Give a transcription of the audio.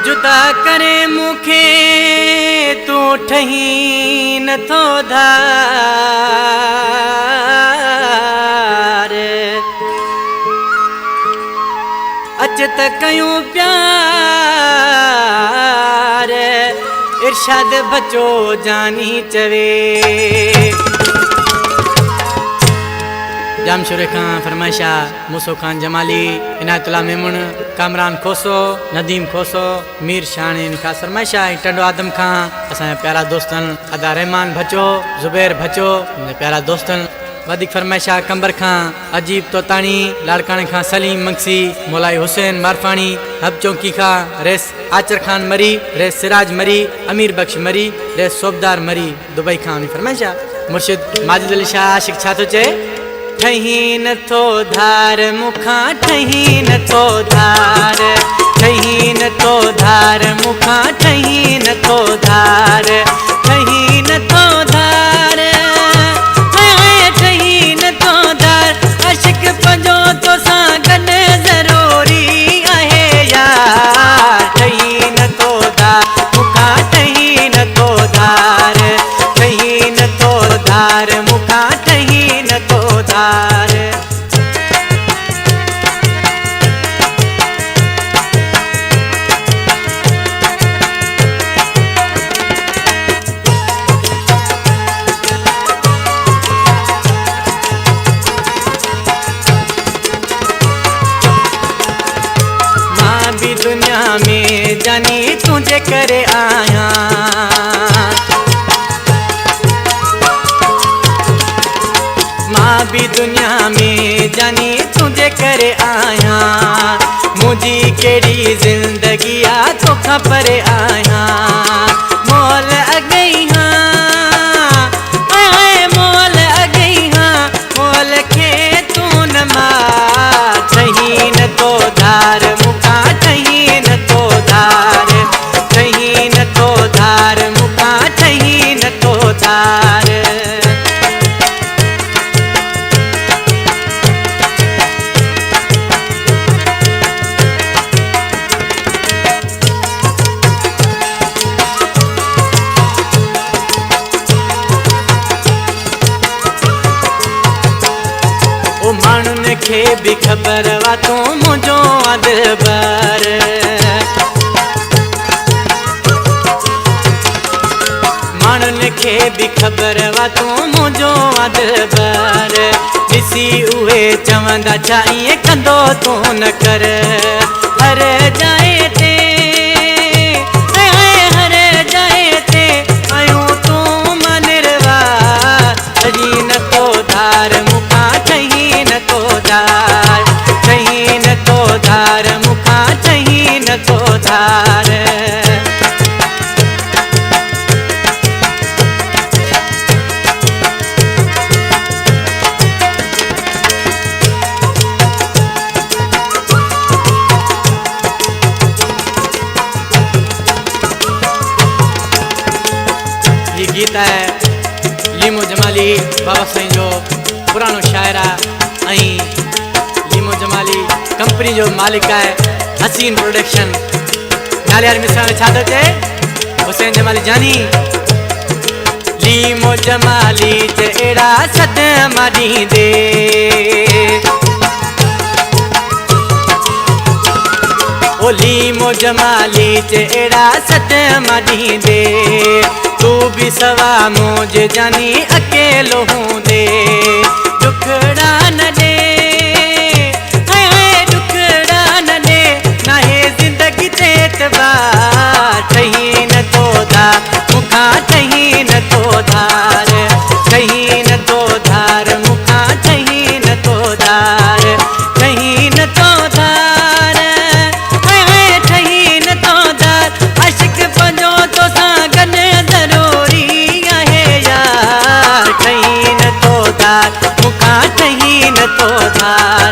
जुदा करे मुखे तू ठही नथो धार अच त कयूं प्यार इरशाद बचो जानी चवे जाम शुरे खां फरमाइशा मूसो खान जमाली इनायतुल्ला मेमुन कामरान खोसो नदीम खोसो मीर शानीन खां फरमाइशा टंडो आदम खां असांजा प्यारा दोस्तन अदा रहमान भचो ज़ुबैर भचो प्यारा दोस्तन वधिक फरमाइशा कंबर खां अजीब तोताणी लाड़काणे खां सलीम मंगसी मोलाई हुसैन मारफाणी हब चौकी खां रेस आचर खान मरी रेस सिराज मरी अमीर बख्श मरी रेस सोबदार मरी दुबई खां फरमाइशा मुर्शिद माजिद अली शाह आशिक छा थो चए ठही नथो धार मुखां ठही नथो धार ठही नथो धार मुखां ठही नथो धार ठही नथो धार ठही नथो धार आशिक पंहिंजो तोसां गॾु ज़रूरी आहे यार ठही नथो धार मुखां ठही नथो धार ठही नथो धार मुखां ठही नथो धार दुनिया में जानी तुझे करे आया मां भी दुनिया में जानी तुझे करे आया मुझी केड़ी जिंदगी आ तो खबर आया मोल अगई हाँ मोल अगई हाँ मोल खे तू न मार ठही न तो धार मुखा ठही न तो धार ठही न तो धार मुखा ठही न तो धार माण्हुनि खे बि ख़बर वा तूं मुंहिंजो अदबर माण्हुनि खे बि ख़बर वा तूं मुंहिंजो अदबर ॾिसी उहे चवंदा छा ईअं कंदो तूं न कर हर जाइ ते हर जाइ ते आयूं तूं मनरवा अजी नथो धार मुखां ठही नथो धार ठही नथो धार मुखां ठही नथो धार ये गीत है लीमो जमाली बाबा साईं जो पुरानो शायर आहे लीमो जमाली कंपनी जो मालिक है हसीन प्रोडक्शन नालियार मिसरा में छा थो चए हुसैन जमाली जानी लीमो जमाली च एड़ा सदमा ॾींदे ओ लीमो जमाली च एड़ा सदमा ॾींदे तू भी सवा मुझे जानी अकेलो हूंदे दुखड़ा न दे दुखड़ा न दे नाहे जिंदगी ते एतबार ठही नथो धार मुखां ठही नथो धार ठही नथो धार मुखां ठही नथो धार ठही नथो धार ठही नथो धार आशिक पंहिंजो तोसां गॾु ज़रूरी आहे यार ठही नथो धार मुखां ठही नथो धार